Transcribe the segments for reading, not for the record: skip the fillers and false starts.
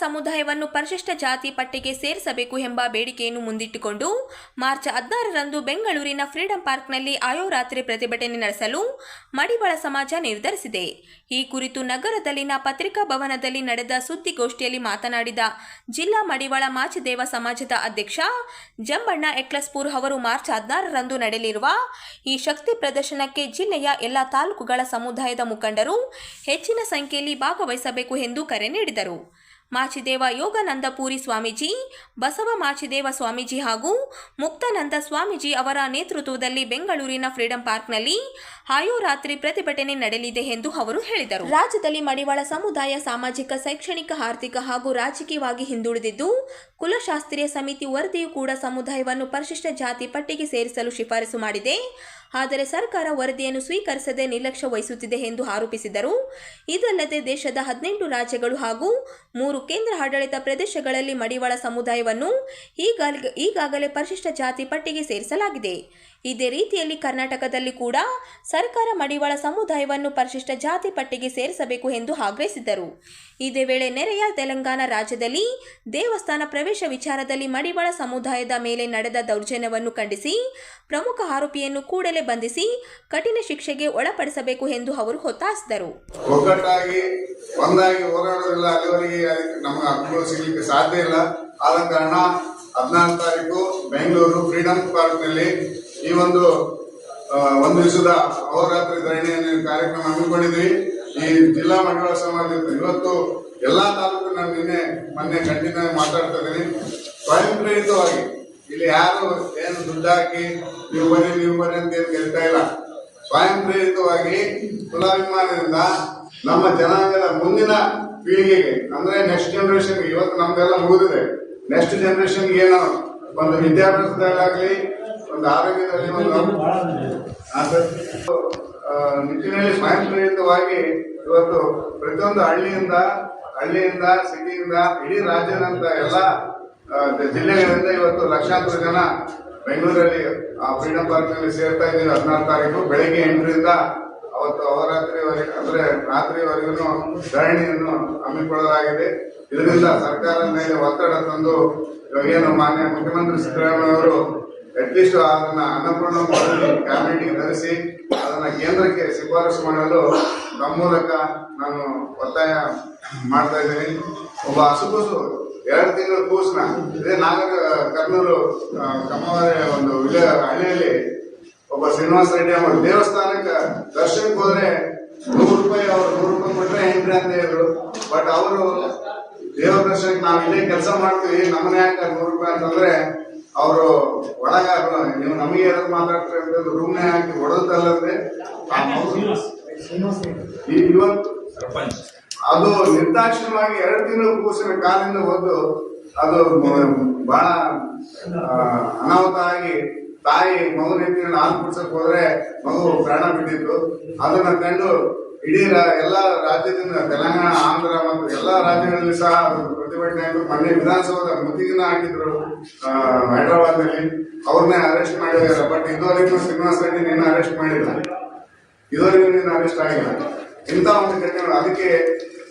ಸಮುದಾಯವನ್ನು ಪರಿಶಿಷ್ಟ ಜಾತಿ ಪಟ್ಟಿಗೆ ಸೇರಿಸಬೇಕು ಎಂಬ ಬೇಡಿಕೆಯನ್ನು ಮುಂದಿಟ್ಟುಕೊಂಡು ಮಾರ್ಚ್ 16ರಂದು ಬೆಂಗಳೂರಿನ ಫ್ರೀಡಂ ಪಾರ್ಕ್ನಲ್ಲಿ ಅಹೋರಾತ್ರಿ ಪ್ರತಿಭಟನೆ ನಡೆಸಲು ಮಡಿವಾಳ ಸಮಾಜ ನಿರ್ಧರಿಸಿದೆ. ಈ ಕುರಿತು ನಗರದಲ್ಲಿನ ಪತ್ರಿಕಾ ಭವನದಲ್ಲಿ ನಡೆದ ಸುದ್ದಿಗೋಷ್ಠಿಯಲ್ಲಿ ಮಾತನಾಡಿದ ಜಿಲ್ಲಾ ಮಡಿವಾಳ ಮಾಚಿದೇವ ಸಮಾಜದ ಅಧ್ಯಕ್ಷ ಜಂಬಣ್ಣ ಎಕ್ಲಸ್ಪೂರ್ ಅವರು ಮಾರ್ಚ್ 16ರಂದು ನಡೆಯಲಿರುವ ಈ ಶಕ್ತಿ ಪ್ರದರ್ಶನಕ್ಕೆ ಜಿಲ್ಲೆಯ ಎಲ್ಲ ತಾಲೂಕುಗಳ ಸಮುದಾಯದ ಮುಖಂಡರು ಹೆಚ್ಚಿನ ಸಂಖ್ಯೆಯಲ್ಲಿ ಭಾಗವಹಿಸಬೇಕು ಎಂದು ಕರೆ ನೀಡಿದರು. ಮಾಚಿದೇವ ಯೋಗಾನಂದಪುರಿ ಸ್ವಾಮೀಜಿ, ಬಸವ ಮಾಚಿದೇವ ಸ್ವಾಮೀಜಿ ಹಾಗೂ ಮುಕ್ತಾನಂದ ಸ್ವಾಮೀಜಿ ಅವರ ನೇತೃತ್ವದಲ್ಲಿ ಬೆಂಗಳೂರಿನ ಫ್ರೀಡಂ ಪಾರ್ಕ್ನಲ್ಲಿ ಅಹೋರಾತ್ರಿ ಪ್ರತಿಭಟನೆ ನಡೆಯಲಿದೆ ಎಂದು ಅವರು ಹೇಳಿದರು. ರಾಜ್ಯದಲ್ಲಿ ಮಡಿವಾಳ ಸಮುದಾಯ ಸಾಮಾಜಿಕ, ಶೈಕ್ಷಣಿಕ, ಆರ್ಥಿಕ ಹಾಗೂ ರಾಜಕೀಯವಾಗಿ ಹಿಂದುಳಿದಿದ್ದು, ಕುಲಶಾಸ್ತ್ರೀಯ ಸಮಿತಿ ವರದಿಯೂ ಕೂಡ ಸಮುದಾಯವನ್ನು ಪರಿಶಿಷ್ಟ ಜಾತಿ ಪಟ್ಟಿಗೆ ಸೇರಿಸಲು ಶಿಫಾರಸು ಮಾಡಿದೆ. ಆದರೆ ಸರ್ಕಾರ ವರದಿಯನ್ನು ಸ್ವೀಕರಿಸದೆ ನಿರ್ಲಕ್ಷ್ಯ ವಹಿಸುತ್ತಿದೆ ಎಂದು ಆರೋಪಿಸಿದರು. ಇದಲ್ಲದೆ ದೇಶದ 18 ರಾಜ್ಯಗಳು ಹಾಗೂ 3 ಕೇಂದ್ರ ಆಡಳಿತ ಪ್ರದೇಶಗಳಲ್ಲಿ ಮಡಿವಾಳ ಸಮುದಾಯವನ್ನು ಈಗಾಗಲೇ ಪರಿಶಿಷ್ಟ ಜಾತಿ ಪಟ್ಟಿಗೆ ಸೇರಿಸಲಾಗಿದೆ. ಇದೇ ರೀತಿಯಲ್ಲಿ ಕರ್ನಾಟಕದಲ್ಲಿ ಕೂಡ ಸರ್ಕಾರ ಮಡಿವಾಳ ಸಮುದಾಯವನ್ನು ಪರಿಶಿಷ್ಟ ಜಾತಿ ಪಟ್ಟಿಗೆ ಸೇರಿಸಬೇಕು ಎಂದು ಆಗ್ರಹಿಸಿದರು. ಇದೇ ವೇಳೆ ನೆರೆಯ ತೆಲಂಗಾಣ ರಾಜ್ಯದಲ್ಲಿ ದೇವಸ್ಥಾನ ಪ್ರವೇಶ ವಿಚಾರದಲ್ಲಿ ಮಡಿವಾಳ ಸಮುದಾಯದ ಮೇಲೆ ನಡೆದ ದೌರ್ಜನ್ಯವನ್ನು ಖಂಡಿಸಿ ಪ್ರಮುಖ ಆರೋಪಿಯನ್ನು ಕೂಡಲೇ ಬಂಧಿಸಿ ಕಠಿಣ ಶಿಕ್ಷೆಗೆ ಒಳಪಡಿಸಬೇಕು ಎಂದು ಅವರು ಒತ್ತಾಯಿಸಿದರು. ಒಗ್ಗಟ್ಟಾಗಿ ಒಂದಾಗಿ ಹೋರಾಡೋದಿಲ್ಲ, ಅಲ್ಲಿವರೆಗೆ ನಮಗೆ ಹಕ್ಕುಗಳು ಸಿಗಲಿಕ್ಕೆ ಸಾಧ್ಯ ಇಲ್ಲ. ಆದ ಕಾರಣ 14 ತಾರೀಕು ಬೆಂಗಳೂರು ಫ್ರೀಡಂ ಪಾರ್ಕ್ನಲ್ಲಿ ಈ ಒಂದು ದಿವಸದ ಅಹೋರಾತ್ರಿ ಧರಣಿಯನ್ನು ಕಾರ್ಯಕ್ರಮ ಹಮ್ಮಿಕೊಂಡಿದ್ವಿ. ಈ ಜಿಲ್ಲಾ ಮಡಿವಾಳ ಸಮಾಜ ಇವತ್ತು ಎಲ್ಲಾ ತಾಲೂಕು ನಾನು ಮೊನ್ನೆ ಖಂಡಿತ ಮಾತಾಡ್ತಾ ಇದ್ದೀನಿ. ಸ್ವಯಂ ಪ್ರೇರಿತವಾಗಿ ಇಲ್ಲಿ ಯಾರು ಏನು ದುಡ್ಡು ಹಾಕಿ ನೀವು ಬನ್ನಿ ಅಂತ ಏನು ಕೇಳ್ತಾ ಇಲ್ಲ. ಸ್ವಯಂ ಪ್ರೇರಿತವಾಗಿ ಕುಲಾಭಿಮಾನದಿಂದ ನಮ್ಮ ಜನಾಂಗದ ಮುಂದಿನ ಪೀಳಿಗೆಗೆ ಅಂದ್ರೆ ನೆಕ್ಸ್ಟ್ ಜನರೇಷನ್, ಇವತ್ತು ನಮ್ದೆಲ್ಲ ಮುಗಿದಿದೆ, ನೆಕ್ಸ್ಟ್ ಜನರೇಷನ್ ಏನೋ ಒಂದು ವಿದ್ಯಾಭ್ಯಾಸದಲ್ಲಾಗ್ಲಿ, ಒಂದು ಆರೋಗ್ಯದಲ್ಲಿ ನಿಟ್ಟಿನಲ್ಲಿ ಸ್ವಯಂ ಪ್ರೇರಿತವಾಗಿ ಇವತ್ತು ಪ್ರತಿಯೊಂದು ಹಳ್ಳಿಯಿಂದ ಸಿಟಿಯಿಂದ ಇಡೀ ರಾಜ್ಯದಂತ ಎಲ್ಲ ಜಿಲ್ಲೆಗಳಿಂದ ಇವತ್ತು ಲಕ್ಷಾಂತರ ಜನ ಬೆಂಗಳೂರಲ್ಲಿ ಫ್ರೀಡಂ ಪಾರ್ಕ್ನಲ್ಲಿ ಸೇರ್ತಾ ಇದ್ದೀವಿ. 14 ತಾರೀಕು ಬೆಳಗ್ಗೆ 8ರಿಂದ ಅವತ್ತು ಅಹೋರಾತ್ರಿವರೆಗೆ ಅಂದ್ರೆ ರಾತ್ರಿವರೆಗೂ ಧರಣಿಯನ್ನು ಹಮ್ಮಿಕೊಳ್ಳಲಾಗಿದೆ. ಇದರಿಂದ ಸರ್ಕಾರದ ಮೇಲೆ ಒತ್ತಡ ತಂದು ಏನು ಮಾನ್ಯ ಮುಖ್ಯಮಂತ್ರಿ ಸಿದ್ದರಾಮಯ್ಯ ಅವರು ಅಟ್ಲೀಸ್ಟ್ ಅದನ್ನ ಅನ್ನಪೂರ್ಣ ಕ್ಯಾಬಿನೆಟ್ಗೆ ತರಿಸಿ ಅದನ್ನ ಕೇಂದ್ರಕ್ಕೆ ಶಿಫಾರಸು ಮಾಡಲು ನಮ್ಮ ಮೂಲಕ ನಾನು ಒತ್ತಾಯ ಮಾಡ್ತಾ ಇದ್ದೀನಿ. ಒಬ್ಬ ಹಸುಕೂಸು 2 ತಿಂಗಳ ಕೂಸನ ಇದೇ ಕರ್ನೂರು ಕಮ್ಮವಾರೆ ಒಂದು ಹಳ್ಳಿಯಲ್ಲಿ ಒಬ್ಬ ಶ್ರೀನಿವಾಸ ರೆಡ್ಡಿ ಅವರು ದೇವಸ್ಥಾನಕ್ಕೆ ದರ್ಶನಕ್ಕೆ ಹೋದ್ರೆ ₹100 ಅವ್ರು ₹100 ಕೊಟ್ರೆ ಎಂಟ್ರಿ ಅಂತ ಹೇಳಿದ್ರು. ಬಟ್ ಅವರು ದೇವರ ದರ್ಶನಕ್ಕೆ ನಾವು ಇಲ್ಲೇ ಕೆಲಸ ಮಾಡ್ತೀವಿ, ನಮ್ಮನೆ ಯಾಕೆ ₹100 ಅಂತಂದ್ರೆ ಅವರು ಒಳಗ ನೀವು ನಮಗೆ ಯಾರು ಮಾತಾಡ್ತಾರೆ ಅಂತ ರೂಮ್ನೆ ಹಾಕಿ ಹೊಡೆದಲ್ಲದೆ ಇವತ್ತು ಅದು ನಿರ್ದಾಕ್ಷಿಣ್ಯವಾಗಿ 2 ತಿಂಗಳು ಕೂಸಿನ ಕಾಲಿಂದ ಹೋದ್ದು ಅದು ಬಹಳ ಅನಾಹುತ ಆಗಿ ತಾಯಿ ಮಗು ರೀತಿಯಲ್ಲಿ ಹಾಲು ಕುಡ್ಸಕ್ ಹೋದ್ರೆ ಮಗು ಪ್ರಾಣ ಬಿಟ್ಟಿತ್ತು. ಅದನ್ನ ಕಂಡು ಇಡೀ ಎಲ್ಲ ರಾಜ್ಯದಿಂದ ತೆಲಂಗಾಣ, ಆಂಧ್ರ ಮತ್ತು ಎಲ್ಲಾ ರಾಜ್ಯಗಳಲ್ಲಿ ಸಹ ಪ್ರತಿಭಟನೆ ಆಯಿತು. ಮೊನ್ನೆ ವಿಧಾನಸೌಧ ಮುತ್ತಿಗೆನ ಹಾಕಿದ್ರು ಹೈದರಾಬಾದ್ ನಲ್ಲಿ, ಅವ್ರನ್ನೇ ಅರೆಸ್ಟ್ ಮಾಡಿದ್ದಾರೆ. ಬಟ್ ಇದುವರೆಗೂ ಶ್ರೀನಿವಾಸ ರೆಡ್ಡಿ ನಿನ್ನ ಅರೆಸ್ಟ್ ಮಾಡಿಲ್ಲ, ಇದುವರೆಗೂ ನಿನ್ನ ಅರೆಸ್ಟ್ ಆಗಿಲ್ಲ. ಇಂಥ ಒಂದು ಘಟನೆಗಳು, ಅದಕ್ಕೆ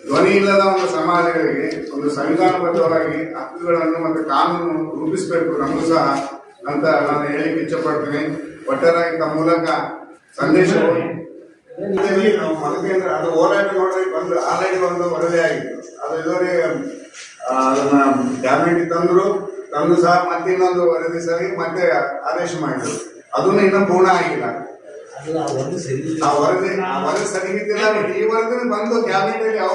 ಧ್ವನಿ ಇಲ್ಲದ ಒಂದು ಸಮಾಜಗಳಿಗೆ ಒಂದು ಸಂವಿಧಾನಬದ್ಧವಾಗಿ ಹಕ್ಕುಗಳನ್ನು ಮತ್ತು ಕಾನೂನು ರೂಪಿಸಬೇಕು ನಮಗೂ ಸಹ ಅಂತ ನಾನು ಹೇಳಿಕ್ಕೆ ಇಚ್ಛಪಡ್ತೀನಿ. ಒಟ್ಟಾರೆಯಾಗಿ ತಮ್ಮ ಮೂಲಕ ಸಂದೇಶ ನಾವು ಮತಕೇಂದ್ರ ಅದು ಹೋರಾಟ ನೋಡ್ರಿ ಆಲ್ರೆಡಿ ಒಂದು ವರದಿ ಆಗಿತ್ತು. ಅದು ಇದುವರೆಗೆ ಅದನ್ನ ಕ್ಯಾಬಿನೆಟ್ ತಂದು ಸಹ ಮತ್ತೆ ಇನ್ನೊಂದು ವರದಿ ಸರಿ ಮತ್ತೆ ಆದೇಶ ಮಾಡಿದ್ರು. ಅದನ್ನು ಇನ್ನೂ ಪೂರ್ಣ ಆಗಿಲ್ಲ. ಆ ವರದಿ ಸರಿಗಿದ್ದಿಲ್ಲ. ಈ ವರದಿ ಬಂದು ಕ್ಯಾಬಿನೆಟ್ ಅಲ್ಲಿ ಯಾವ